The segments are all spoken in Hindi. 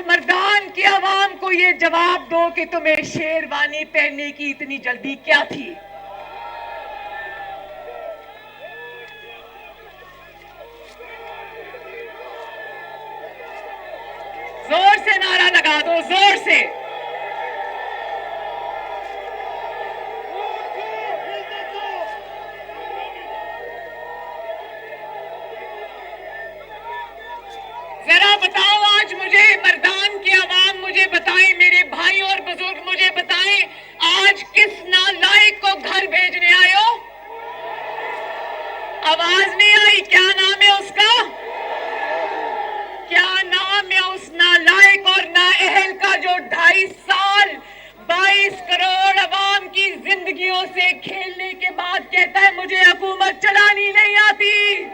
मर्दान की आवाम को ये जवाब दो कि तुम्हें शेरवानी पहनने की इतनी जल्दी क्या थी? जोर से नारा लगा दो, जोर से। जरा बताओ, आज मुझे मर्दान की आवाम मुझे बताएं, मेरे भाई और बुजुर्ग मुझे बताएं, आज किस नालायक को घर भेजने आए हो? आवाज नहीं आई। क्या नाम है उसका? क्या नाम है उस नालायक और नाअहल का जो 2.5 साल 22 करोड़ अवाम की जिंदगियों से खेलने के बाद कहता है मुझे हुकूमत चलानी नहीं आती?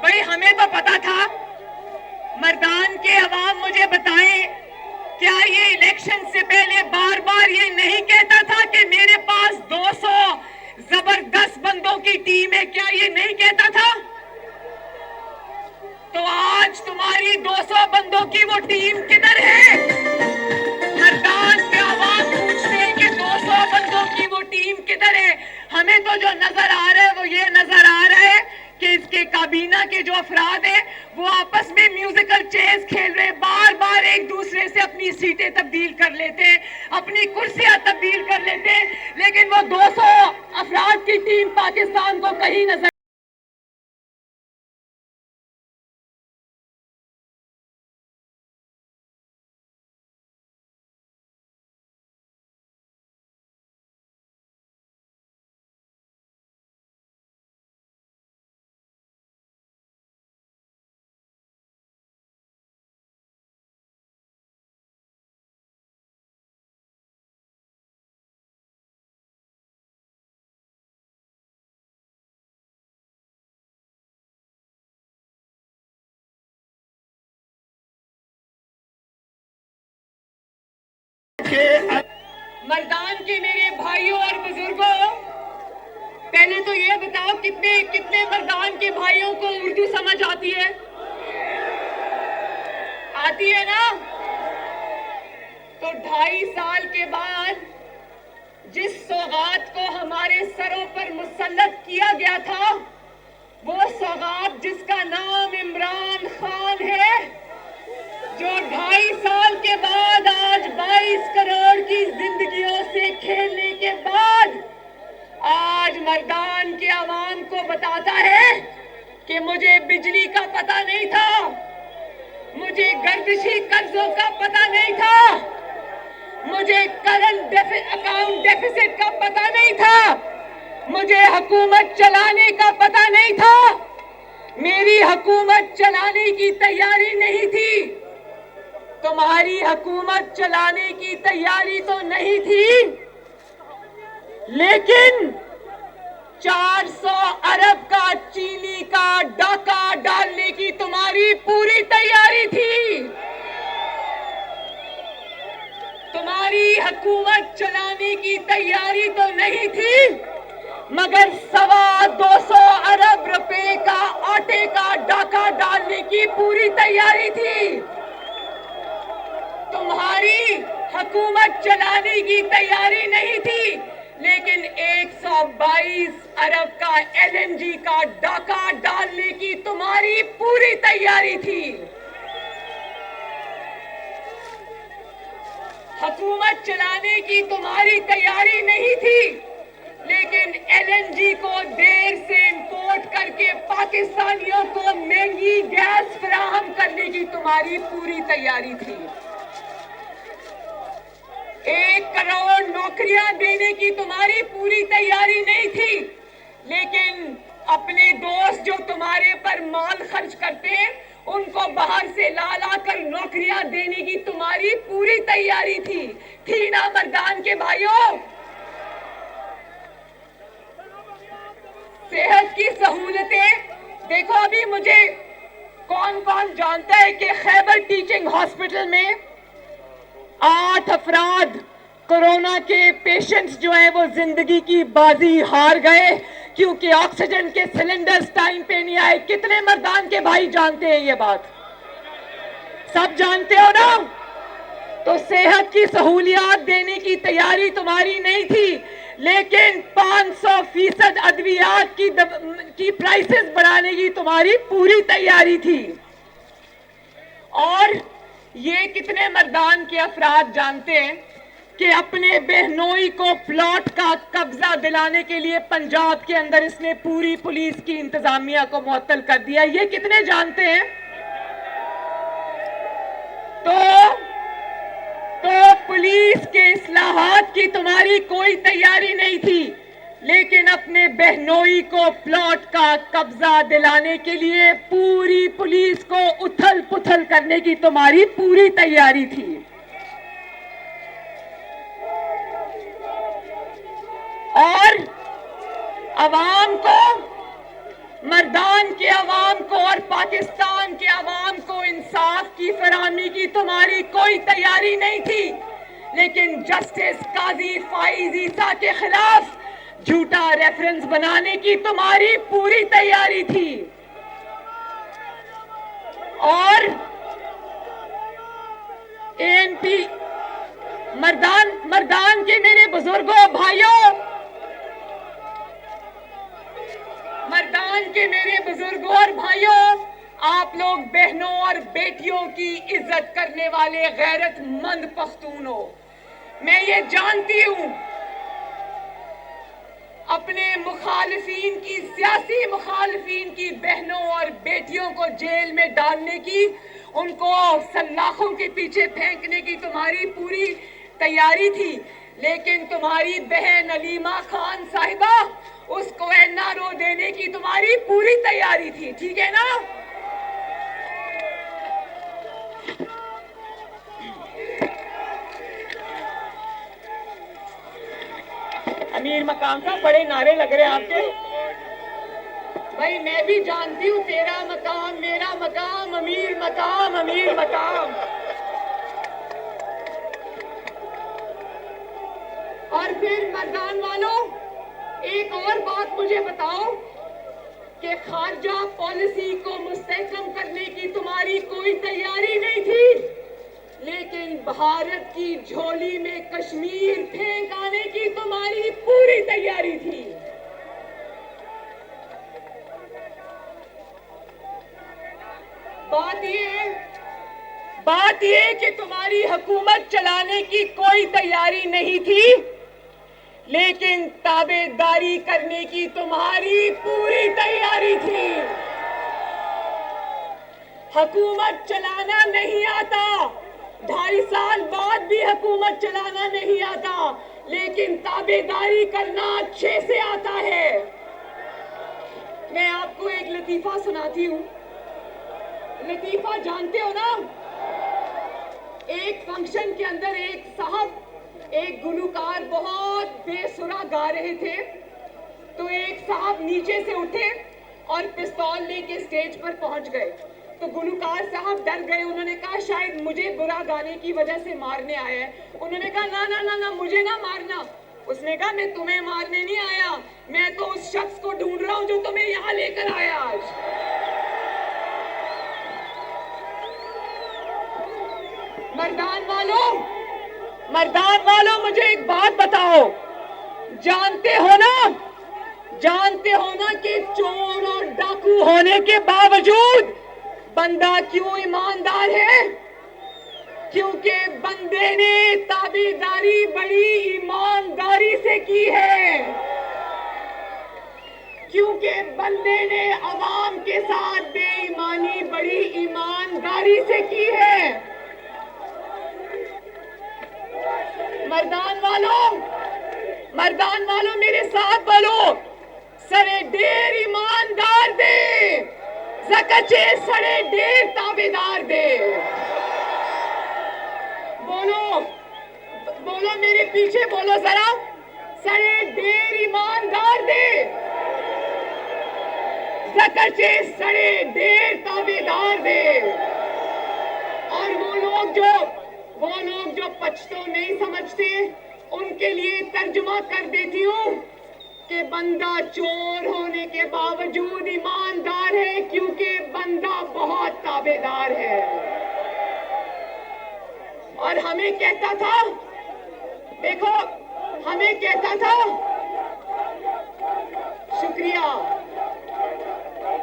भाई हमें तो पता था। मर्दान के अवाम मुझे बताएं, क्या ये इलेक्शन से पहले बार बार ये नहीं कहता था कि मेरे पास 200 जबरदस्त बंदों की टीम है? क्या ये नहीं कहता था? तो आज तुम्हारी 200 बंदों की वो टीम किधर है? मर्दान के अवाम पूछते हैं कि 200 बंदों की वो टीम किधर है? हमें तो जो नजर आ रहा है वो ये नजर आ रहा है कि इसके काबीना के जो अफराद हैं वो आपस में म्यूजिकल चेस खेल रहे हैं, बार बार एक दूसरे से अपनी सीटें तब्दील कर लेते हैं, अपनी कुर्सियां तब्दील कर लेते हैं, लेकिन वो 200 अफराद की टीम पाकिस्तान को कहीं नजर मर्दान के मेरे भाइयों और बुजुर्गों, पहले तो ये बताओ कितने कितने मर्दान के भाइयों को उर्दू समझ आती है? आती है ना? तो 2.5 साल के बाद जिस सौगात को हमारे सरों पर मुसल्लत किया गया था, वो सौगात जिसका नाम इमरान खान है, जो 2.5 साल के बाद आज 22 करोड़ की जिंदगियों से खेलने के बाद आज मर्दान के अवाम को बताता है कि मुझे बिजली का पता नहीं था, मुझे गर्दिशी कर्जों का पता नहीं था, मुझे करंट अकाउंट डेफिसिट का पता नहीं था, मुझे हुकूमत चलाने का पता नहीं था, मेरी हुकूमत चलाने की तैयारी नहीं थी। तुम्हारी हुकूमत चलाने की तैयारी तो नहीं थी, लेकिन 400 अरब का चीनी का डाका डालने की तुम्हारी पूरी तैयारी थी। तुम्हारी हुकूमत चलाने की तैयारी तो नहीं थी, मगर 225 अरब रुपए का आटे का डाका डालने की पूरी तैयारी थी। तुम्हारी हुकूमत चलाने की तैयारी नहीं थी, लेकिन 122 अरब का LNG का डाका डालने की तुम्हारी पूरी तैयारी थी। हुकूमत चलाने की तुम्हारी तैयारी नहीं थी, लेकिन LNG को देर से इंपोर्ट करके पाकिस्तानियों को महंगी गैस फराहम करने की तुम्हारी पूरी तैयारी थी। 1 करोड़ नौकरियां देने की तुम्हारी पूरी तैयारी नहीं थी, लेकिन अपने दोस्त जो तुम्हारे पर माल खर्च करते हैं उनको बाहर से ला कर नौकरियां देने की तुम्हारी पूरी तैयारी थी ना मर्दान के भाइयों? सेहत की सहूलतें देखो, अभी मुझे कौन कौन जानता है कि खैबर टीचिंग हॉस्पिटल में 8 अफराद कोरोना के पेशेंट्स जो हैं वो जिंदगी की बाजी हार गए क्योंकि ऑक्सीजन के सिलेंडर्स टाइम पे नहीं आए। कितने मर्दान के भाई जानते हैं ये बात? सब जानते हो ना। तो सेहत की सहूलियात देने की तैयारी तुम्हारी नहीं थी, लेकिन 500% अद्वियात की प्राइसेस बढ़ाने की तुम्हारी पूरी तैयारी थी। और ये कितने मर्दान के अफराद जानते हैं कि अपने बहनोई को प्लॉट का कब्जा दिलाने के लिए पंजाब के अंदर इसने पूरी पुलिस की इंतजामिया को मुअत्तल कर दिया? ये कितने जानते हैं? तो पुलिस के इस्लाहात की तुम्हारी कोई तैयारी नहीं थी, लेकिन अपने बहनोई को प्लॉट का कब्जा दिलाने के लिए पूरी पुलिस को उथल पुथल करने की तुम्हारी पूरी तैयारी थी। और अवाम को, मर्दान के अवाम को और पाकिस्तान के अवाम को इंसाफ की फराहमी की तुम्हारी कोई तैयारी नहीं थी, लेकिन जस्टिस काजी फाइज ईसा के खिलाफ झूठा रेफरेंस बनाने की तुम्हारी पूरी तैयारी थी। और एएनपी मर्दान के मेरे बुजुर्गों, भाइयों, मर्दान के मेरे बुजुर्गों और भाइयों, आप लोग बहनों और बेटियों की इज्जत करने वाले गैरतमंद पख्तून हो। मैं ये जानती हूं अपने मुखालिफिन की, सियासी मुखालिफिन की बहनों और बेटियों को जेल में डालने की, उनको सल्लाखों के पीछे फेंकने की तुम्हारी पूरी तैयारी थी, लेकिन तुम्हारी बहन अलीमा खान साहिबा, उसको एनआरओ देने की तुम्हारी पूरी तैयारी थी। ठीक है ना? अमीर मकाम का बड़े नारे लग रहे हैं आपके। भाई मैं भी जानती हूँ, तेरा मकाम मेरा मकाम, अमीर मकाम अमीर मकाम। और फिर मर्दान वालों, एक और बात मुझे बताओ कि खारजा पॉलिसी को मुस्तहकम करने की तुम्हारी कोई तैयारी नहीं थी, लेकिन भारत की झोली में कश्मीर फेंक आने की तुम्हारी पूरी तैयारी थी। बात ये कि तुम्हारी हुकूमत चलाने की कोई तैयारी नहीं थी, लेकिन ताबेदारी करने की तुम्हारी पूरी तैयारी थी। हुकूमत चलाना नहीं आता, 2.5 साल बाद भी हुकूमत चलाना नहीं आता, लेकिन ताबेदारी करना अच्छे से आता है। मैं आपको एक लतीफा सुनाती हूँ। लतीफा जानते हो ना? एक फंक्शन के अंदर एक साहब, एक गुलूकार बहुत बेसुरा गा रहे थे, तो एक साहब नीचे से उठे और पिस्तौल लेके स्टेज पर पहुंच गए। तो गुलूकार साहब डर गए, उन्होंने कहा शायद मुझे बुरा गाने की वजह से मारने आया है। उन्होंने कहा ना ना ना ना, मुझे ना मारना। उसने कहा मैं तुम्हें मारने नहीं आया, मैं तो उस शख्स को ढूंढ रहा हूं जो तुम्हें यहाँ लेकर आया आज। मर्दान वालों मुझे एक बात बताओ, जानते हो ना कि चोर और डाकू होने के बावजूद बंदा क्यों ईमानदार है? क्योंकि बंदे ने ताबेदारी बड़ी ईमानदारी से की है, क्योंकि बंदे ने अवाम के साथ बेईमानी बड़ी ईमानदारी से की है। मर्दान वालों मेरे साथ बोलो, सरे ढेर ईमानदार दे, ज़कचे सरे ढेर ताबेदार दे। बोलो मेरे पीछे बोलो जरा, सरे ढेर ईमानदार दे, ज़कचे सरे ढेर ताबेदार दे। और वो लोग जो पछतो नहीं समझते, उनके लिए तर्जुमा कर देती हूँ कि बंदा चोर होने के बावजूद ईमानदार है, क्योंकि बंदा बहुत ताबेदार है। और हमें कहता था, देखो हमें कहता था, शुक्रिया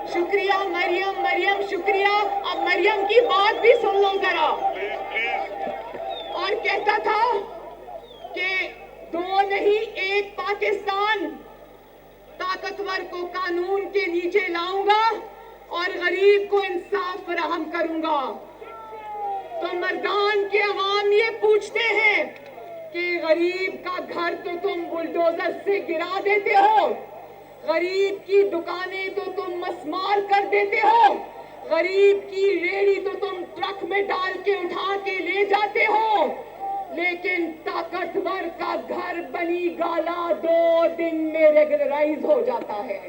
शुक्रिया मरियम, मरियम शुक्रिया। अब मरियम की बात भी सुन लो जरा। और कहता था कि दो नहीं एक पाकिस्तान, ताकतवर को कानून के नीचे लाऊंगा और गरीब को इंसाफ फराहम करूंगा। तो मर्दान के अवाम ये पूछते हैं कि गरीब का घर तो तुम बुलडोजर से गिरा देते हो, गरीब की दुकानें तो तुम मस्मार कर देते हो, गरीब की रेहड़ी तो तुम ट्रक में डाल के उठा के ले जाते हो, लेकिन ताकतवर का घर बनी गाला 2 दिन में रेगुलराइज हो जाता है।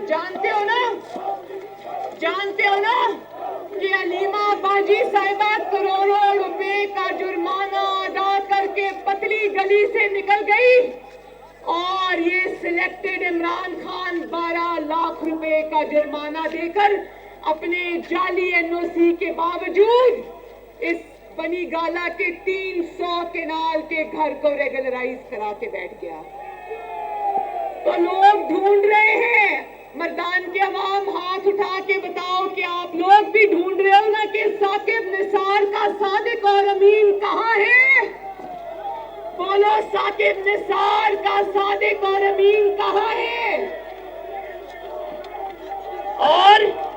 जानते हो ना, जानते हो ना कि अलीमा बाजी साहिबा करोड़ों रुपए का जुर्माना अदा करके पतली गली से निकल गई और ये सिलेक्टेड इमरान खान 12 लाख रुपए का जुर्माना देकर अपने जाली एनओसी के बावजूद इस बनी गाला के 300 केनाल के घर को रेगुलराइज करा के बैठ गया। तो लोग ढूंढ रहे हैं, मर्दान के अवाम हाथ उठा के बताओ कि आप लोग भी ढूंढ रहे हो ना कि साकिब निसार का सादिक और अमीन कहाँ है? बोलो, साकिब निसार का सादिक और अमीन कहाँ है? और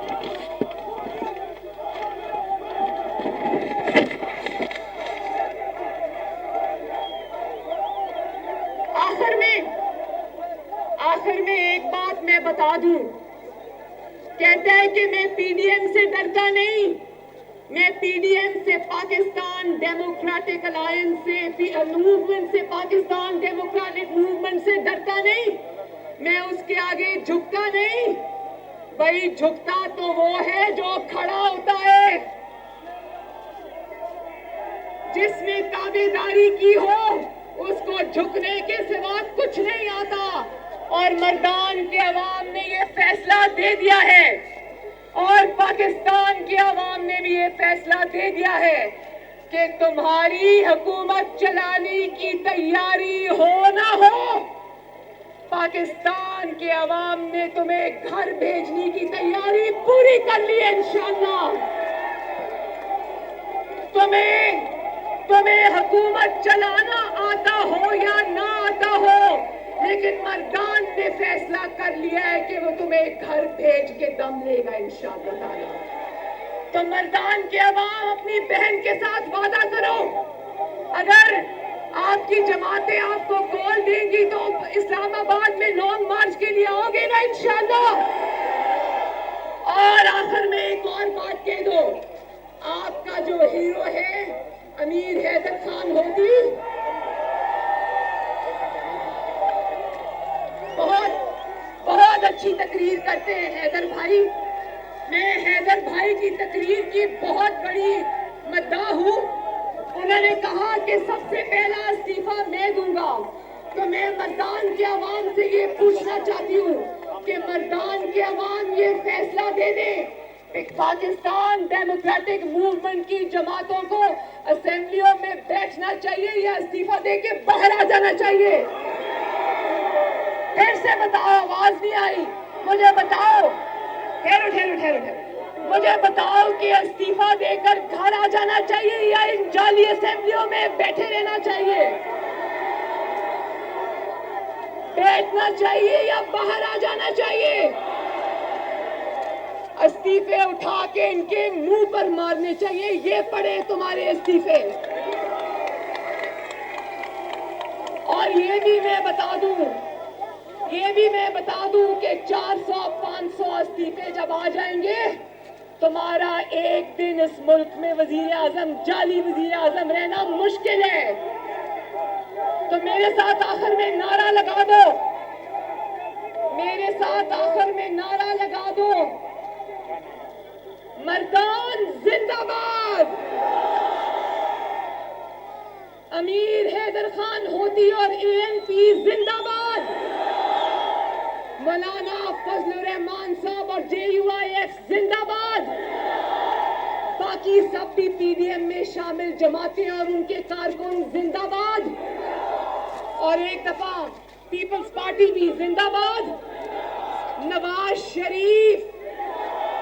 आखिर में एक बात मैं बता दूं, कहता है कि मैं पीडीएम से डरता नहीं, मैं पीडीएम से, पाकिस्तान डेमोक्रेटिक अलायंस से, मूवमेंट से, पाकिस्तान डेमोक्रेटिक मूवमेंट से डरता नहीं, मैं उसके आगे झुकता नहीं। भाई झुकता तो वो है जो खड़ा होता है, जिसने ताबेदारी की हो उसको झुकने के सिवा कुछ नहीं आता। और मर्दान के अवाम ने ये फैसला दे दिया है और पाकिस्तान के अवाम ने भी ये फैसला दे दिया है कि तुम्हारी हुकूमत चलाने की तैयारी हो ना हो, पाकिस्तान के अवाम ने तुम्हें घर भेजने की तैयारी पूरी कर ली है इंशाअल्लाह। तुम्हें हुकूमत चलाना आता हो या ना आता हो, लेकिन मर्दान ने फैसला कर लिया है कि वो तुम्हें घर भेज के दम लेगा इंशाअल्लाह ताला। तो मर्दान के अवाम अपनी बहन के साथ वादा करो, अगर आपकी जमातें आपको कॉल देंगी तो इस्लामाबाद में लॉन्ग मार्च के लिए आओगे ना इंशाअल्लाह। और आखिर में एक और बात कह दो, आपका जो हीरो है अमीर हैदर खान होती, बहुत अच्छी तकरीर करते हैं हैदर भाई। मैं हैदर भाई की तकरीर की बहुत बड़ी मद्दाह हूँ। उन्होंने कहा कि सबसे पहला इस्तीफा मैं दूंगा, तो मैं मर्दान के अवाम से ये पूछना चाहती हूँ कि मर्दान के अवाम ये फैसला दे दे, पाकिस्तान डेमोक्रेटिक मूवमेंट की जमातों को असेंबलियों में बैठना चाहिए या इस्तीफा देके बाहर आ जाना चाहिए? फिर से बताओ, आवाज नहीं आई, मुझे बताओ। ठहरो, मुझे बताओ कि इस्तीफा देकर घर आ जाना चाहिए या इन जाली असेंबलियों में बैठे रहना चाहिए? बैठना चाहिए या बाहर आ जाना चाहिए? इस्तीफे उठा के इनके मुंह पर मारने चाहिए, ये पड़े तुम्हारे इस्तीफे। और ये भी मैं बता दूं कि 400-500 इस्तीफे जब आ जाएंगे, तुम्हारा एक दिन इस मुल्क में वजीर आजम, जाली वजीर आजम रहना मुश्किल है। तो मेरे साथ आखिर में नारा लगा दो, मर्दान जिंदाबाद, अमीर हैदर खान होती और एएनपी जिंदाबाद, मौलाना फजलुर रहमान साहब और JUIF जिंदाबाद। बाकी सब भी PDM में शामिल जमातें और उनके कारकुन जिंदाबाद। और एक दफा पीपल्स पार्टी भी जिंदाबाद। नवाज शरीफ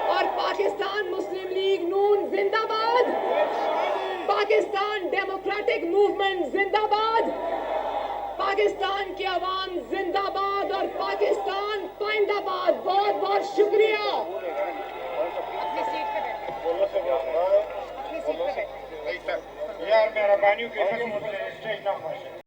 और पाकिस्तान मुस्लिम लीग नून जिंदाबाद। पाकिस्तान डेमोक्रेटिक मूवमेंट जिंदाबाद। पाकिस्तान की आवाम जिंदाबाद और पाकिस्तान पाइंदाबाद। बहुत बहुत शुक्रिया। अपनी सीट पे बैठो। अपनी सीट पे बैठो। यार मेरा बानियों के स्टेज नंबर